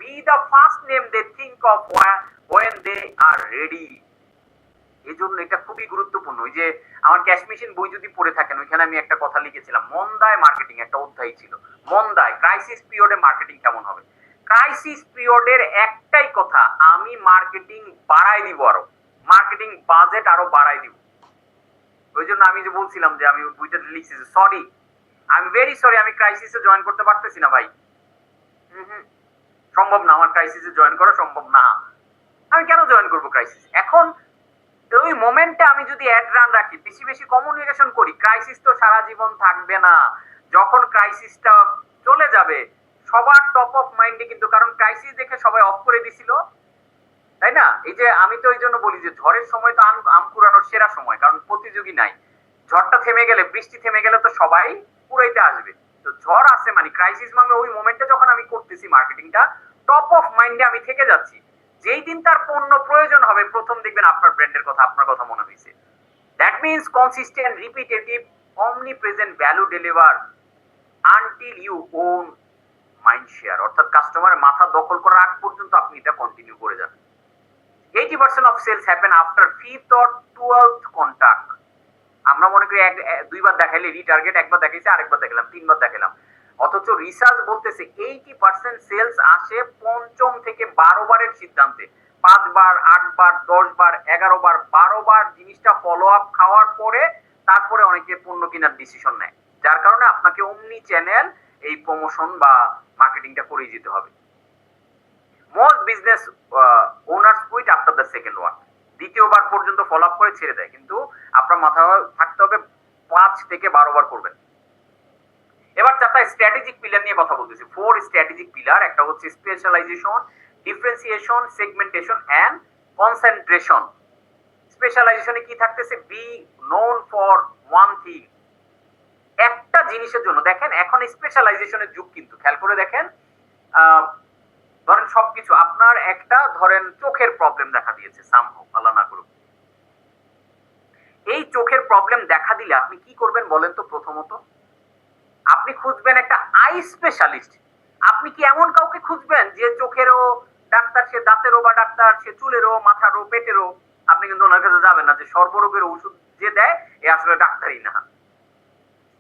be the first name they think of when they are ready. এই জন্য এটা খুবই গুরুত্বপূর্ণ। ওই যে আমার ক্যাশ মেশিন বই যদি পড়ে থাকেন, ওইখানে আমি একটা কথা লিখেছিলাম, মন্দায় মার্কেটিং একটা অধ্যায় ছিল। মন্দায় ক্রাইসিস পিরিয়ডে মার্কেটিং কেমন হবে। ক্রাইসিস পিরিয়ডের একটাই কথা, আমি মার্কেটিং বাড়াই দিব, আরো মার্কেটিং বাজেট আরো বাড়াই দিব। ওই জন্য আমি যে বলছিলাম যে আমি বইটা লিখছি, sorry I am very sorry, আমি ক্রাইসিসে জয়েন করতে পারতেছি না ভাই। সম্ভব না, আমার ক্রাইসিসে জয়েন করা সম্ভব না। আমি কেন জয়েন করবো ক্রাইসিস? এখন ওই মোমেন্টে আমি যদি অ্যাড রান রাখি, বেশি বেশি কমিউনিকেশন করি, ক্রাইসিস তো সারা জীবন থাকবে না। যখন ক্রাইসিসটা চলে যাবে সবার টপ অফ মাইন্ডে কিন্তু, কারণ ক্রাইসিস দেখে সবাই অফ করে দিছিল, তাই না? এই যে আমি তো ওই জন্য বলি যে ঝড়ের সময় তো আম কুড়ানোর সেরা সময়, কারণ প্রতিযোগী নাই। ঝড়টা থেমে গেলে, বৃষ্টি থেমে গেলে তো সবাই পুরাইতে আসবে। তো ঝড় আসে মানে ক্রাইসিস মানে ওই মোমেন্টে যখন আমি করতেছি মার্কেটিংটা, টপ অফ মাইন্ডে আমি থেকে যাচ্ছি। যেই দিন তার পণ্য প্রয়োজন হবে, প্রথম দেখবেন আপনার ব্র্যান্ডের কথা, আপনার কথা মনে হয়েছে। That means consistent, repetitive, omnipresent value deliver until you own mind share, অর্থাৎ কাস্টমারের মাথা দখল করার আগ পর্যন্ত আপনি এটা কন্টিনিউ করে যান। 80% of sales happen after 5th or 12th contact. আমরা মনে করি দুইবার দেখাইলে রিটার্গেট, একবার দেখাইছে, আরেকবার দেখালাম, তিনবার দেখালাম। অথচ রিসার্চ বলতেছে 80% সেলস আসে 5ম থেকে 12 বারের সিদ্ধান্তে। 5 বার, 8 বার, 10 বার, 11 বার, 12 বার জিনিসটা ফলো আপ খাওয়ার পরে তারপরে অনেকে পণ্য কেনার ডিসিশন নেয়। যার কারণে আপনাকে অমনি চ্যানেল এই প্রমোশন বা মার্কেটিংটা করে যেতে হবে। Most business owners quit after the second one. দ্বিতীয়বার পর্যন্ত ফলো আপ করে ছেড়ে দেয়, কিন্তু আপনার মাথায় থাকতে হবে 5 থেকে 12 বার করবেন। এবার চারটা স্ট্র্যাটেজিক পিলার নিয়ে কথা বলতেছি। 4 স্ট্র্যাটেজিক পিলার, একটা হচ্ছে specialisation, differentiation, segmentation and concentration. স্পেশালাইজেশনে কি থাকতেছে? Be known for one thing, একটা জিনিসের জন্য। দেখেন এখন স্পেশালাইজেশনের যুগ, কিন্তু খেয়াল করে দেখেন, ধরেন সবকিছু আপনার একটা, ধরেন চোখের প্রবলেম দেখা দিয়েছে, সামহাউ আল্লাহ না করুক। এই চোখের প্রবলেম দেখা দিলে আপনি কি করবেন বলেন তো? প্রথমত আপনি খুঁজবেন একটা আই স্পেশালিস্ট। আপনি কি এমন কাউকে খুঁজবেন যে চোখেরও ডাক্তার, সে দাঁতেরও বা ডাক্তার, সে চুলেরও, মাথারও, পেটেরও? আপনি কিন্তু ওনার কাছে যাবেন না। যে সর্বরোগের ওষুধ যে দেয় এ আসলে ডাক্তারই না।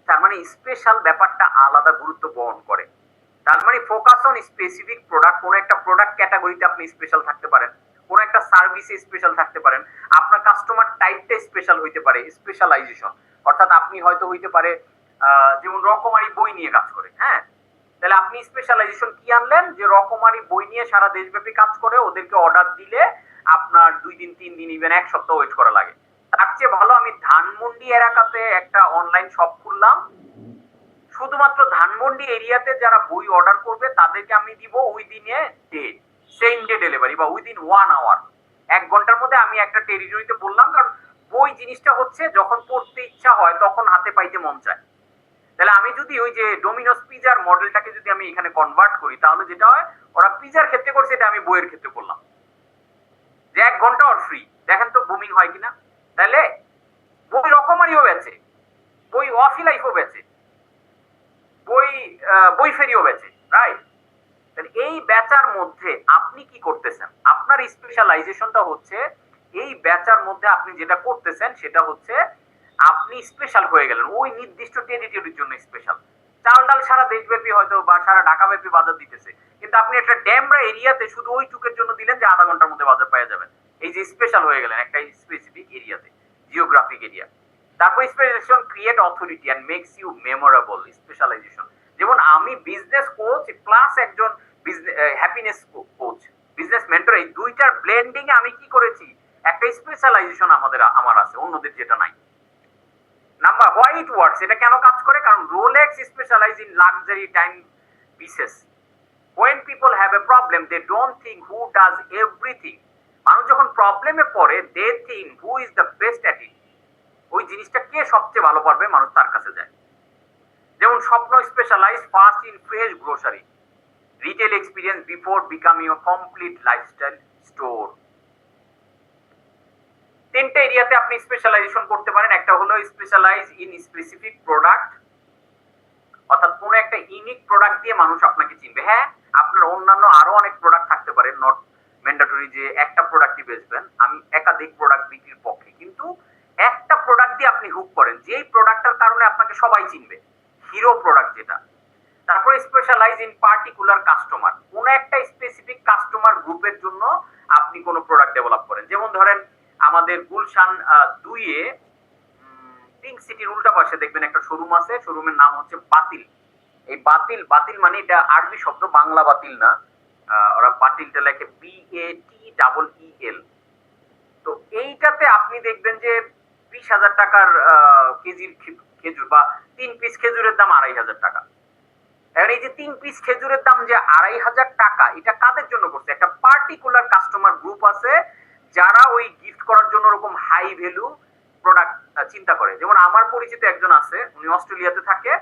তার মানে স্পেশাল ব্যাপারটা আলাদা গুরুত্ব বহন করে। তার মানে ফোকাস অন স্পেসিফিক প্রোডাক্ট। কোন একটা প্রোডাক্ট ক্যাটাগরিতে আপনি স্পেশাল থাকতে পারেন, কোন একটা সার্ভিসে স্পেশাল থাকতে পারেন, আপনার কাস্টমার টাইপটা স্পেশাল হইতে পারে। স্পেশালাইজেশন অর্থাৎ আপনি হয়তো হইতে পারে যেমন রকমারি বই নিয়ে কাজ করে, হ্যাঁ, তাহলে আপনি স্পেশালাইজেশন কি আনলেন? যে রকমারি বই নিয়ে সারা দেশব্যাপী কাজ করে, ওদেরকে অর্ডার দিলে আপনার 2 দিন 3 দিন ইভেন 1 সপ্তাহ ওয়েট করা লাগে। তার চেয়ে ভালো আমি ধানমন্ডি এলাকাতে একটা অনলাইন শপ খুললাম, শুধুমাত্র ধানমন্ডি এরিয়াতে যারা বই অর্ডার করবে তাদেরকে আমি দিব within day, same day delivery, বা উইদিন 1 আওয়ার, 1 ঘন্টার মধ্যে আমি একটা টেরিটরিতে বললাম। কারণ বই জিনিসটা হচ্ছে যখন পড়তে ইচ্ছা হয় তখন হাতে পাইতে মন চায়। তাহলে আমি যদি ওই যে ডোমিনোস পিজার মডেলটাকে যদি আমি এখানে কনভার্ট করি, তাহলে যেটা হয়, ওরা পিজার ক্ষেত্রে করছে, এটা আমি বইয়ের ক্ষেত্রে করলাম, যে 1 ঘন্টা অর ফ্রি। দেখেন তো বুমিং হয় কিনা? তাহলে বই রকমারিও বেচে, বই অফি লাইফও বেচে, বই ফেরিও বেচে, রাইট? তাহলে এই বেচার মধ্যে আপনি কি করতেছেন? আপনার স্পেশালাইজেশনটা হচ্ছে এই বেচার মধ্যে আপনি যেটা করতেছেন সেটা হচ্ছে আপনি স্পেশাল হয়ে গেলেন, ওই নির্দিষ্ট টেরিটরির জন্য স্পেশাল। চাল ডাল সারা দেশব্যাপী হয়তো বা সারা ঢাকাব্যাপী বাজার দিতেছে, কিন্তু আপনি একটা ড্যামরা এরিয়াতে শুধু ওই টুকের জন্য দিলেন যে আধা ঘন্টার মধ্যে বাজার পেয়ে যাবেন। এই যে স্পেশাল হয়ে গেলেন একটা স্পেসিফিক এরিয়াতে, জিওগ্রাফিক এরিয়া। তারপর specialisation create authority and makes you memorable. Specialisation যেমন আমি বিজনেস কোচ প্লাস একজন হ্যাপিনেস কোচ, বিজনেস মেন্টর, এই দুইটার ব্লেন্ডিং এ আমি কি করেছি? একটা স্পেশালাইজেশন আমার আছে, অন্যদের যেটা নাই। নাম্বার হোয়াইট ওয়ার্ডস, এটা কেন কাজ করে? কারণ Rolex specialise in luxury timepieces. When people have a problem, they don't think who does everything. মানুষ যখন প্রবলেমে পড়ে, they think who is the best at it. ওই জিনিসটা কে সবচেয়ে ভালো পারবে, মানুষ তার কাছে যায়। যেমন Shwapno specialise first in fresh grocery, retail experience before becoming a complete lifestyle store. 3টে এরিয়াতে আপনি স্পেশালাইজেশন করতে পারেন। একটা হলো স্পেশালাইজ ইন স্পেসিফিক প্রোডাক্ট, অর্থাৎ কোন একটা ইউনিক প্রোডাক্ট দিয়ে মানুষ আপনাকে চিনবে। হ্যাঁ, আপনার অন্যান্য আরো অনেক প্রোডাক্ট থাকতে পারে, নট ম্যান্ডেটরি যে একটা প্রোডাক্টই বেচবেন। আমি একাধিক প্রোডাক্ট বিক্রির পক্ষে, কিন্তু একটা প্রোডাক্ট দিয়ে আপনি হুক করেন, যেই প্রোডাক্টটার কারণে আপনাকে সবাই চিনবে, হিরো প্রোডাক্ট যেটা। তারপরে স্পেশালাইজ ইন পার্টিকুলার কাস্টমার, কোন একটা স্পেসিফিক কাস্টমার গ্রুপের জন্য আপনি কোন প্রোডাক্ট ডেভেলপ করেন। যেমন ধরেন আমাদের গুলশান 2-এ পিঙ্ক সিটির উল্টা পাশে দেখবেন একটা শোরুম আছে, শোরুমের নাম হচ্ছে বাতিল। এই বাতিল, বাতিল মানে এটা আরবি শব্দ, বাংলা বাতিল না। ওরা বাতিলটা লেখে BATEEL। তো এইটাতে আপনি দেখবেন যে 20,000 টাকার কেজির খেজুর, বা 3 পিস খেজুরের দাম 2,500 টাকা। এখন এই যে 3 পিস খেজুরের দাম যে 2,500 টাকা, এটা কাদের জন্য করছে? একটা পার্টিকুলার কাস্টমার গ্রুপ আছে যারা ওই গিফট করার জন্য ওরকম হাই ভ্যালু প্রোডাক্ট চিন্তা করে। যেমন আমার পরিচিত একজন আছে, উনি অস্ট্রেলিয়াতে থাকে।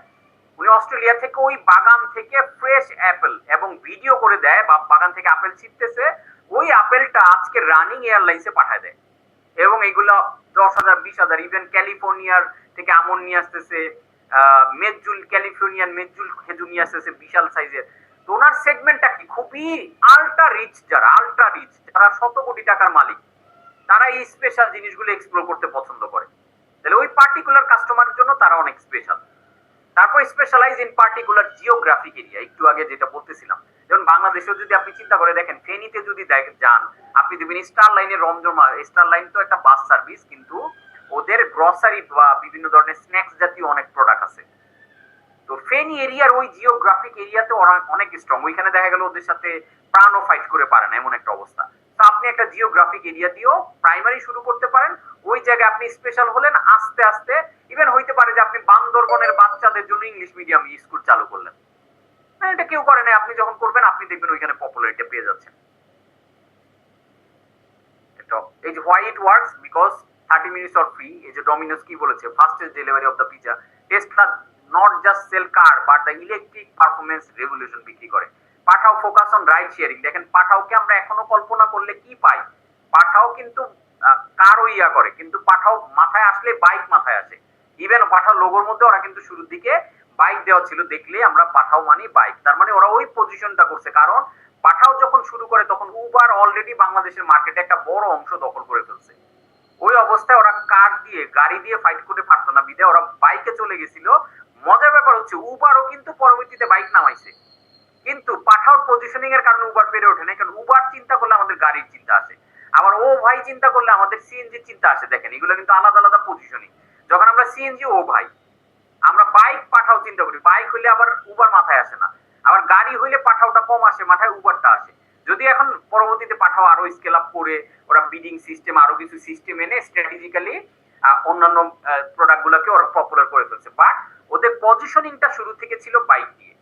উনি অস্ট্রেলিয়া থেকে ওই বাগান থেকে ফ্রেশ অ্যাপেল এবং ভিডিও করে দেয়, বা বাগান থেকে আপেল ছিটতেছে, ওই আপেলটা আজকে রানিং এয়ারলাইন্সে পাঠায় দেয়। এবং এগুলো 10,000 20,000, ইভেন ক্যালিফোর্নিয়ার থেকে আমন নিয়ে আসতেছে, মেজুল, ক্যালিফোর্নিয়ান মেজুল খেজুর নিয়ে আসতেছে বিশাল সাইজের। তো ওনার সেগমেন্টটা কি, খুবই আল্ট্রা রিচ, যারা আল্ট্রা রিচ, যারা শত কোটি টাকার মালিক, তারা এই স্পেশাল জিনিসগুলো এক্সপ্লোর করতে পছন্দ করে। তাহলে ওই পার্টিকুলার কাস্টমারের জন্য তারা অনেক স্পেশাল। তারপর specialise in particular geographic area, একটু আগে যেটা বলতেছিলাম। যেমন বাংলাদেশেও যদি আপনি চিন্তা করে দেখেন, ফেনীতে যদি যান, আপনি দেখবেন স্টার লাইনের রমজমা। স্টার লাইন তো একটা বাস সার্ভিস, কিন্তু ওদের গ্রসারি বা বিভিন্ন ধরনের স্ন্যাক্স জাতীয় অনেক প্রোডাক্ট আছে। তো ফেনী এরিয়ার ওই জিওগ্রাফিক এরিয়াতে ওরা অনেক স্ট্রং, ওইখানে দেখা গেল ওদের সাথে প্রাণও ফাইট করে পারে না, এমন একটা অবস্থা। তো আপনি একটা জিওগ্রাফিক এরিয়া দিয়েও প্রাইমারি শুরু করতে পারেন। ওই জায়গায় আপনি স্পেশাল হলেন, আস্তে আস্তে ইভেন হইতে পারে যে আপনি বান্দরবনের বাচ্চাদের জন্য ইংলিশ মিডিয়াম স্কুল চালু করলেন। না, এটা কেউ করে না, আপনি যখন করবেন আপনি দেখবেন ওইখানে পপুলারিটি পেয়ে যাচ্ছেন। এই যে why it works, because 30 minutes or free. এই যে ডমিনোস কি বলেছে, fastest delivery of the pizza. Tesla not just sell car but the electric performance revolution বিক্রি করে। Pathao focus on ride sharing. দেখেন পাঠাওকে আমরা এখনো কল্পনা করলে কি পাই, পাঠাও কিন্তু কারও ইয়া করে, কিন্তু পাঠাও মাথায় আসলে বাইক মাথায় আসে। ইভেন পাঠাও লোগোর মধ্যে ওরা কিন্তু শুরুর দিকে বাইক দেওয়া ছিল, দেখলে আমরা পাঠাও মানি বাইক। তার মানে ওরা ওই পজিশনটা করছে, কারণ পাঠাও যখন শুরু করে তখন উবার অলরেডি বাংলাদেশের মার্কেটে একটা বড় অংশ দখল করে ফেলছে। ওই অবস্থায় ওরা কার দিয়ে, গাড়ি দিয়ে ফাইট করে পারতো না, বিদে ওরা বাইকে চলে গেছিল। মজার ব্যাপার হচ্ছে উবারও কিন্তু পরবর্তীতে বাইক নামাইছে, কিন্তু পাঠাওর পজিশনিং এর কারণে উবার পেরে ওঠে না। কারণ উবার চিন্তা করলে আমাদের গাড়ির চিন্তা আসে, আবার ও ভাই চিন্তা করলে আমাদের সিএনজির চিন্তা আসে। দেখেন এগুলো কিন্তু আলাদা আলাদা পজিশনিং। যখন আমরা সিএনজি, ও ভাই, আমরা বাইক পাঠাও চিন্তা করি, বাইক হইলে আবার উবার মাথায় আসে না, আবার গাড়ি হইলে পাঠাওটা কম আসে মাথায়, উবারটা আসে। যদি এখন পরবর্তীতে পাঠাও আরো স্কেল আপ করে ওরা বিডিং সিস্টেম, আরো কিছু সিস্টেম এনে স্ট্র্যাটেজিক্যালি অন্যান্য প্রোডাক্ট গুলোকে ওরা পপুলার করে ফেলছে, বাট ওদের পজিশনিংটা শুরু থেকে ছিল বাইক দিয়ে।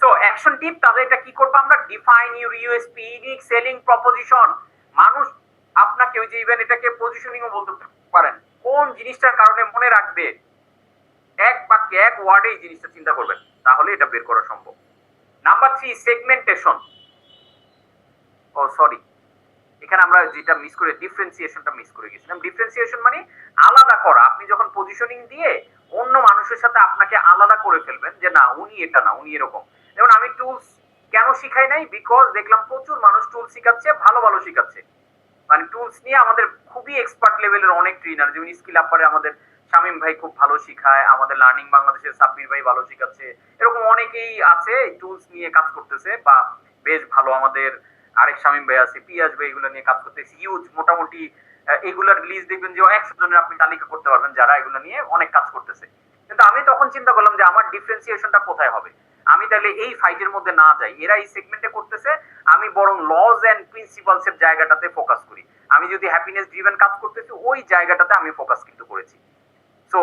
সো অ্যাকশন টিপ, তাহলে এটা কি করবো আমরা, define your USP, unique selling proposition. মানুষ আপনাকে ওই যে ইভেন এটাকে পজিশনিংও বলতে পারেন, কোন জিনিসটার কারণে মনে রাখবে, এক বাক্যে এক ওয়ার্ডে এই জিনিসটা চিন্তা করবেন, তাহলে এটা বের করা সম্ভব। Number 3, segmentation. ও সরি, এখানে আমরা যেটা মিস করে, ডিফারেন্সিয়েশনটা মিস করে গেছিলাম। ডিফারেন্সিয়েশন মানে আলাদা করা। আপনি যখন পজিশনিং দিয়ে অন্য মানুষের সাথে আপনাকে আলাদা করে ফেলবেন, যে না উনি এটা না, উনি এরকম। যেমন আমি টুলস কেন শিখাই নাই, বিকজ দেখলাম প্রচুর মানুষ টুলস শিখাচ্ছে, ভালো ভালো শিখাচ্ছে। মানে টুলস নিয়ে আমাদের খুবই এক্সপার্ট লেভেলের অনেক ট্রেনার, যেমন স্কিল আপারে আমাদের শামীম ভাই খুব ভালো শিখায়, আমাদের লার্নিং বাংলাদেশের সাব্বির ভাই ভালো শিখাচ্ছে, এরকম অনেকেই আছে টুলস নিয়ে কাজ করতেছে, বা বেশ ভালো। আমাদের আরেক শামীম ভাই আছে, পিয়াজ ভাই, এগুলো নিয়ে কাজ করতেছে হিউজ, মোটামুটি এগুলার লিস্ট দেখবেন যে 100 জনের আপনি তালিকা করতে পারবেন যারা এগুলো নিয়ে অনেক কাজ করতেছে। কিন্তু আমি তখন চিন্তা করলাম যে আমার ডিফারেন্সিয়েশনটা কোথায় হবে, আমি তাহলে এই ফাইটের মধ্যে না যাই, এরা এই সেগমেন্টে করতেছে, আমি বরং লজ এন্ড প্রিন্সিপালস এর জায়গাটাতে ফোকাস করি। আমি যদি হ্যাপিনেস ড্রিভেন কাজ করতেছি, ওই জায়গাটাতে আমি ফোকাস কিন্তু করেছি। সো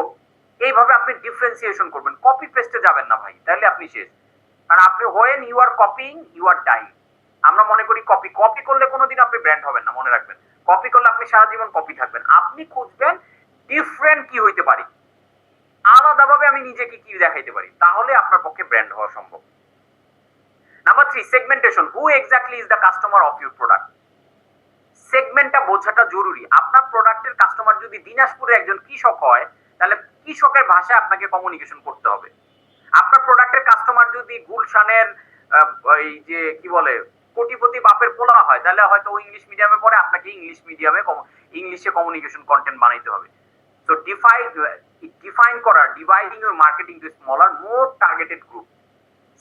এইভাবে আপনি ডিফারেন্সিয়েশন করবেন, কপি পেস্টে যাবেন না ভাই, তাহলে আপনি শেষ। কারণ আপনি when you are copying you are dying. আমরা মনে করি কপি কপি করলে কোনোদিন আপনি ব্র্যান্ড হবেন না, মনে রাখবেন। কপি করলে আপনি সারা জীবন কপি থাকবেন। আপনি খুঁজবেন ডিফারেন্ট কি হইতে পারি, আলাদাভাবে আমি নিজেকে কি দেখাইতে পারি, তাহলে আপনার পক্ষে ব্র্যান্ড হওয়া সম্ভব। Number 3, segmentation. Who exactly is the customer of your product. সেগমেন্টটা বোঝাটা জরুরি। আপনার প্রোডাক্টের কাস্টমার যদি দিনাজপুরের একজন কৃষক হয়, তাহলে কৃষকের ভাষায় আপনাকে কমিউনিকেশন করতে হবে। আপনার প্রোডাক্টের কাস্টমার যদি গুলশানের এই যে কি বলে কোটিপতি বাপের পোলা হয়, তাহলে হয়তো ও ইংলিশ মিডিয়ামে পড়ে, আপনাকে ইংলিশ মিডিয়ামে ইংলিশে কমিউনিকেশন কন্টেন্ট বানাইতে হবে। সো ডিফাইন করা, dividing your marketing to smaller more targeted group.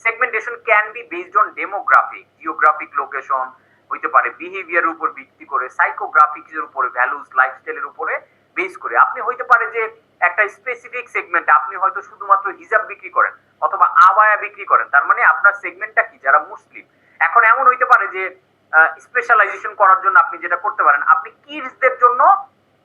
Segmentation can be based on demographic, geographic location হইতে পারে, বিহেভিয়ারের উপর ভিত্তি করে, সাইকোগ্রাফিক্স এর উপরে, ভ্যালুস লাইফস্টাইলের উপরে বেস করে। আপনি হইতে পারে যে একটা স্পেসিফিক সেগমেন্ট, আপনি হয়তো শুধুমাত্র হিজাব বিক্রি করেন অথবা আবায়া বিক্রি করেন, তার মানে আপনার সেগমেন্টটা কি, যারা মুসলিম। এখন এমন হইতে পারে যে স্পেশালাইজেশন করার জন্য আপনি যেটা করতে পারেন, আপনি কিডসদের জন্য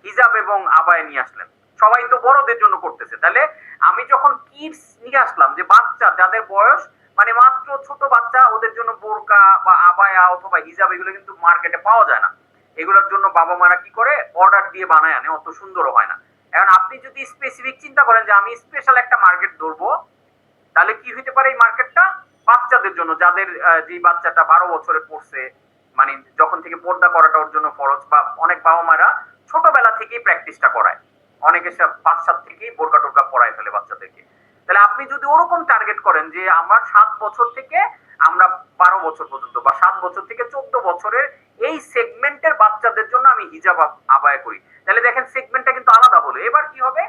হিজাব এবং আবায়া নিয়ে আসলেন, সবাই তো বড়দের জন্য করতেছে, তাহলে আমি যখন কিডস নিয়ে আসলাম, যে বাচ্চা যাদের বয়স মানে মাত্র ছোট বাচ্চা, ওদের জন্য বোরকা বা আবায়া অথবা হিজাব এগুলো কিন্তু মার্কেটে পাওয়া যায় না, এগুলোর জন্য বাবা মারা কি করে অর্ডার দিয়ে বানায় আনে, অত সুন্দরও হয় না। এখন আপনি যদি স্পেসিফিক চিন্তা করেন যে আমি স্পেশাল একটা মার্কেট ধরবো, তাহলে কি হইতে পারে এই মার্কেটটা বাচ্চাদের জন্য, যাদের যে বাচ্চাটা 12 বছরে পড়ছে, মানে যখন থেকে পর্দা করাটা ওর জন্য ফরজ, বা অনেক বাবা মারা ছোটবেলা থেকেই প্র্যাকটিসটা করায়, অনেকে 5-7 থেকেই বোরকা টোরকা পড়ায় ফেলে বাচ্চাদেরকে। তাহলে আপনি যদি ওরকম টার্গেট করেন যে আমার 7 বছর থেকে আমরা 12 বছর পর্যন্ত, বা 7 বছর থেকে 14 বছরের এই সেগমেন্টের বাচ্চাদের জন্য আমি হিজাব আবায় করি, তাহলে দেখেন সেগমেন্টটা কিন্তু আলাদা হলো। এবার কি হবে,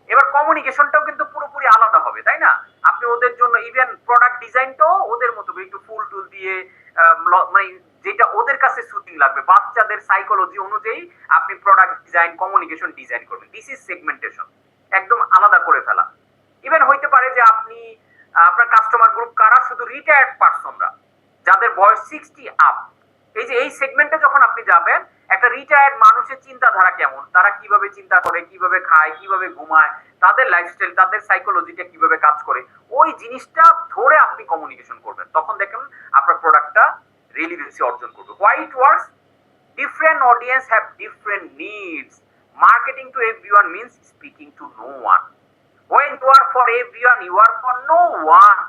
এবার কমিউনিকেশনটাও কিন্তু পুরোপুরি আলাদা হবে, তাই না? আপনি ওদের জন্য ইভেন প্রোডাক্ট ডিজাইনটাও ওদের মতো একটু ফুল টুল দিয়ে, মানে যেটা ওদের কাছে সুটিং লাগবে, বাচ্চাদের সাইকোলজি অনুযায়ী আপনি প্রোডাক্ট ডিজাইন, কমিউনিকেশন ডিজাইন করবেন। দিস ইজ সেগমেন্টেশন, একদম আলাদা করে ফেলা। ইভেন হইতে পারে যে আপনি আপনার কাস্টমার গ্রুপ কারা, শুধু রিটায়ার্ড পারসনরা যাদের বয়স 60 আপ, এই যে এই সেগমেন্টে যখন আপনি যাবেন, একটা রিটায়ার্ড মানুষের চিন্তাধারা কেমন, তারা কিভাবে চিন্তা করে, কিভাবে খায়, কিভাবে ঘুমায়, তাদের লাইফস্টাইল, তাদের সাইকোলজিটা কিভাবে কাজ করে, ওই জিনিসটা ধরে আপনি কমিউনিকেশন করবেন, তখন দেখেন আপনার প্রোডাক্টটা রেলিভেন্সি অর্জন করবে। Why it works, different audience have different needs. Marketing to everyone means speaking to no one. When you are for everyone, you are for no one.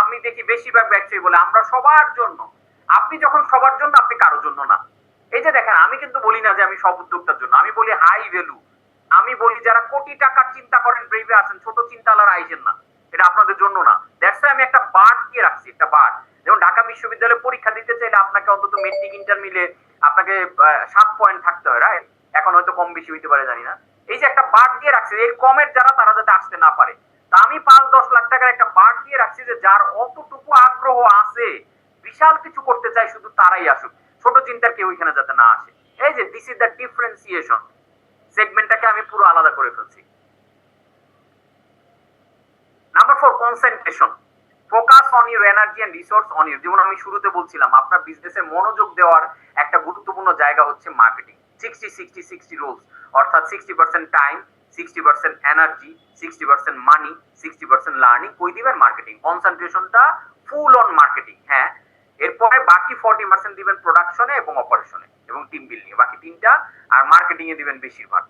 আমি দেখি বেশিরভাগ ব্যবসায়ী বলে আমরা সবার জন্য, আপনি যখন সবার জন্য, আপনি কারোর জন্য না। এই যে দেখেন, আমি কিন্তু বলি না যে আমি সব উদ্যোক্তার জন্য, আমি বলি হাই ভ্যালু, আমি বলি যারা কোটি টাকার চিন্তা করেন ব্রেভে আসেন, ছোট চিন্তালারা আইসেন না, এটা আপনাদের জন্য না। দ্যাটস আমি একটা বার্ড দিয়ে রাখছি, একটা বার্ড। যেমন ঢাকা বিশ্ববিদ্যালয়ে পরীক্ষা দিতে চাইলে আপনাকে অন্তত মেট্রিক ইন্টার মিলে আপনাকে 7 পয়েন্ট থাকতে হয়, রাইট? এখন হয়তো কম বেশি হইতে পারে, জানি না। এই যে একটা বার্ড দিয়ে রাখছি, এর কমের যারা, তারা যাতে আসতে না পারে, তা আমি 5-10 লাখ টাকার একটা বার্ড দিয়ে রাখছি, যে যার অতটুকু আগ্রহ আছে, বিশাল কিছু করতে চাই, শুধু তারাই আসুক, ছোট চিন্তার কেউ এখানে যাতে না আসে। এই যে দিস ইজ দ্য ডিফারেন্সিয়েশন, সেগমেন্টটাকে আমি পুরো আলাদা করে ফেলছি। Number 4, concentration. Focus on your energy and resource on your. যেমন আমি শুরুতে বলছিলাম, আপনার বিজনেসে মনোযোগ দেওয়ার একটা গুরুত্বপূর্ণ জায়গা হচ্ছে মার্কেটিং। 60-60-60 রুলস, অর্থাৎ 60% টাইম, 60% এনার্জি, 60% মানি, 60% লার্নিং কই দিবেন? মার্কেটিং। কনসেন্ট্রেশনটা ফুল অন মার্কেটিং, হ্যাঁ। এরপরে বাকি 40% দিবেন প্রোডাকশনে এবং অপারেশনে এবং টিম বিল্ডিং এ, বাকি 3টা আর মার্কেটিং এ দিবেন বেশিরভাগ।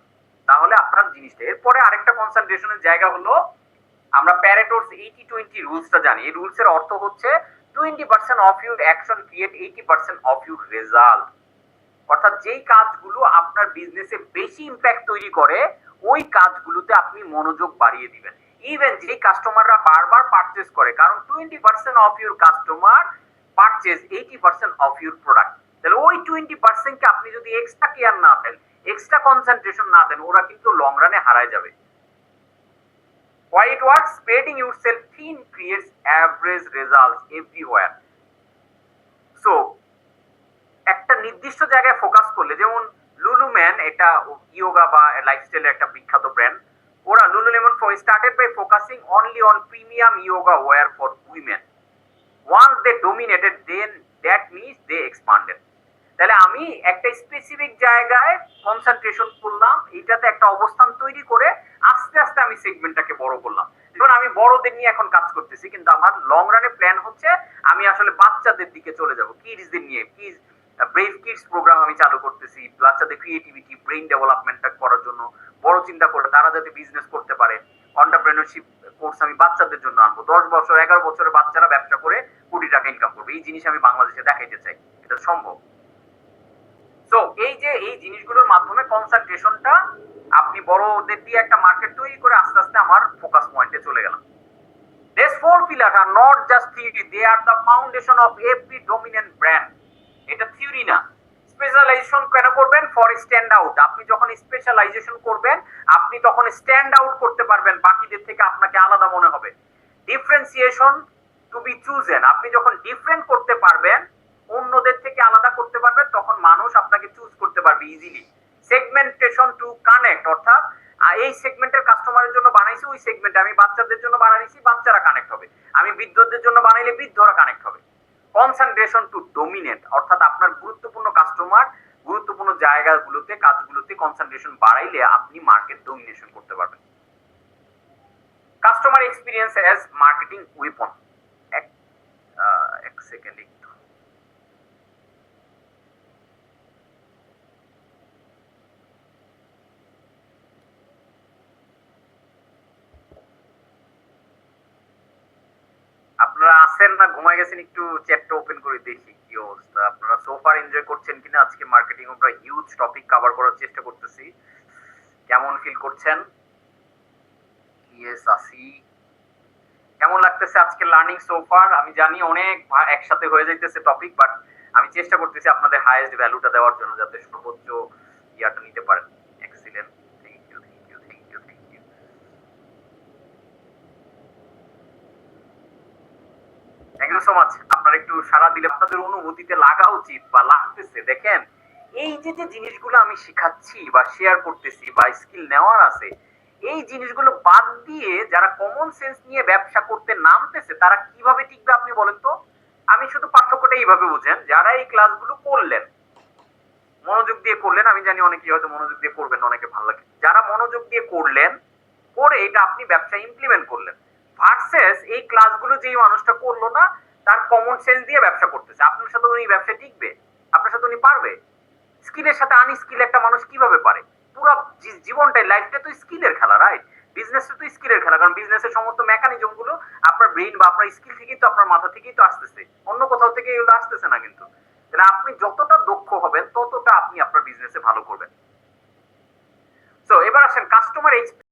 তাহলে আপনার জিনিসটা, এরপরে আরেকটা কনসেন্ট্রেশনের জায়গা হলো, আমরা প্যারেটোর 80-20 রুলসটা জানি। এই রুলসের অর্থ হচ্ছে 20% of your action create 80% of your result. অর্থাৎ যেই কাজগুলো আপনার বিজনেসে বেশি ইম্প্যাক্ট তৈরি করে, ওই কাজগুলোতে আপনি মনোযোগ বাড়িয়ে দিবেন। ইভেন যে কাস্টমাররা বারবার পারচেজ করে, কারণ 20% of your customer purchase 80% of your product, তাহলে ওই 20% কে আপনি যদি এক্সট্রা কেয়ার না দেন, এক্সট্রা কনসেন্ট্রেশন না দেন, ওরা কিন্তু লং রানে হারায় যাবে। Why it works? Spreading yourself thin creates average results everywhere. So, একটা নির্দিষ্ট জায়গায় ফোকাস করলে, যেমন লুলুম্যান, এটা ইয়োগা বা লাইফস্টাইলের একটা বিখ্যাত ব্র্যান্ড, ওরা Lululemon started by focusing only on premium yoga wear for women. Once they dominated, then that means they expanded. তাহলে আমি একটা স্পেসিফিক জায়গায় কনসেন্ট্রেশন করলাম, এটাতে একটা অবস্থান তৈরি করে আস্তে আস্তে আমি সেগমেন্টটাকে বড় করলাম। যেমন আমি বড়দের নিয়ে এখন কাজ করতেছি, কিন্তু আমার লং রানে প্ল্যান হচ্ছে আমি আসলে বাচ্চাদের দিকে চলে যাব, কিডসদের নিয়ে। কিডস ব্রেভ কিডস প্রোগ্রাম আমি চালু করতেছি, বাচ্চাদের ক্রিয়েটিভিটি, ব্রেইন ডেভেলপমেন্টটা করার জন্য, বড় চিন্তা করে তারা যাতে বিজনেস করতে পারে। এন্টারপ্রেনারশিপ কোর্স আমি বাচ্চাদের জন্য আনবো, 10 বছর 11 বছরের বাচ্চারা ব্যবসা করে কোটি টাকা ইনকাম করবে। এই জিনিস আমি বাংলাদেশে দেখাইতে চাই, এটা সম্ভব। সো এই যে এই জিনিসগুলোর মাধ্যমে কনসেন্ট্রেশনটা, আপনি বড়দের দিয়ে একটা মার্কেট তৈরি করে আস্তে আস্তে আমার ফোকাস পয়েন্টে চলে গেলাম। These four pillars are not just theory, they are the foundation of every dominant brand. এটা থিওরি না। স্পেশালাইজেশন কেন করবেন? For stand out. আপনি যখন স্পেশালাইজেশন করবেন আপনি তখন স্ট্যান্ড আউট করতে পারবেন, বাকিদের থেকে আপনাকে আলাদা মনে হবে। Differentiation to be chosen. আপনি যখন ডিফারেন্ট করতে পারবেন, অন্যদের থেকে আলাদা করতে পারবেন, তখন মানুষ আপনাকে চুজ করতে পারবে ইজিলি। সেগমেন্টেশন টু কানেক্ট, অর্থাৎ এই সেগমেন্টের কাস্টমারের জন্য বানাইছি, ওই সেগমেন্টে আমি বাচ্চাদের জন্য বানাইছি, বাচ্চারা কানেক্ট হবে। আমি বৃদ্ধদের জন্য বানাইলে বৃদ্ধরা কানেক্ট হবে। কনসেন্ট্রেশন টু ডোমিনেট, অর্থাৎ আপনার গুরুত্বপূর্ণ কাস্টমার, গুরুত্বপূর্ণ জায়গাগুলোতে, কাজগুলোতে কনসেন্ট্রেশন বাড়াইলে আপনি মার্কেট ডোমিনেশন করতে পারবেন। Customer experience as marketing weapon. এক সেকেন্ড একটু। আপনারা আছেন না ঘুমায় গেছেন? একটু চ্যাটটা ওপেন করে দেখি কি অবস্থা। আপনারা সোফার এনজয় করছেন কিনা? আজকে মার্কেটিং আমরা হিউজ টপিক কভার করার চেষ্টা করতেছি। কেমন ফিল করছেন? ইয়েস আসি। কেমন লাগতেছে আজকে লার্নিং সোফার? আমি জানি অনেক একসাথে হয়ে যাইতেছে টপিক, বাট আমি চেষ্টা করতেছি আপনাদের হাইয়েস্ট ভ্যালুটা দেওয়ার জন্য, যাতে সর্বোচ্চ ইয়াটা নিতে পারেন। Excellent, thank you thank you thank you thank you thank you so much. আপনারা একটু সারা দিলে আপনাদের অনুভূতিতে লাগা উচিত বা লাগতেছে। দেখেন, এই যে যে জিনিসগুলো আমি শিখাচ্ছি বা শেয়ার করতেছি বা স্কিল নেওয়ার আছে, এই জিনিসগুলো বাদ দিয়ে যারা কমন সেন্স নিয়ে ব্যবসা করতে নামতেছে তারা কিভাবে টিকবে আপনি বলেন তো? আমি শুধু পার্থক্যটা এইভাবে বুঝেন, যারা এই ক্লাসগুলো করলেন, মনোযোগ দিয়ে করলেন, আমি জানি অনেকেই হয়তো মনোযোগ দিয়ে করবেন, অনেকে ভালো লাগে, যারা মনোযোগ দিয়ে করলেন, করে এটা আপনি ব্যবসায় ইমপ্লিমেন্ট করলেন, ভার্সেস এই ক্লাসগুলো যেই মানুষটা করলো না, তার কমন সেন্স দিয়ে ব্যবসা করতেছে, আপনার সাথে উনি ব্যবসা টিকবে? আপনার সাথে উনি পারবে? স্কিলের সাথে আনস্কিল একটা মানুষ কিভাবে পারে? পুরো জীবনটাই, লাইফটা তো স্কিলের খেলা, রাইট? বিজনেসটা তো স্কিলের খেলা, কারণ বিজনেসের সমস্ত মেকানিজম গুলো আপনার ব্রেইন বা আপনার স্কিল থেকেই তো, আপনার মাথা থেকেই তো আসতেছে, অন্য কোথাও থেকে এগুলো আসতেছে না। কিন্তু তাহলে আপনি যতটা দক্ষ হবেন ততটা আপনি আপনার বিজনেসে ভালো করবেন। তো এবার আসেন কাস্টমার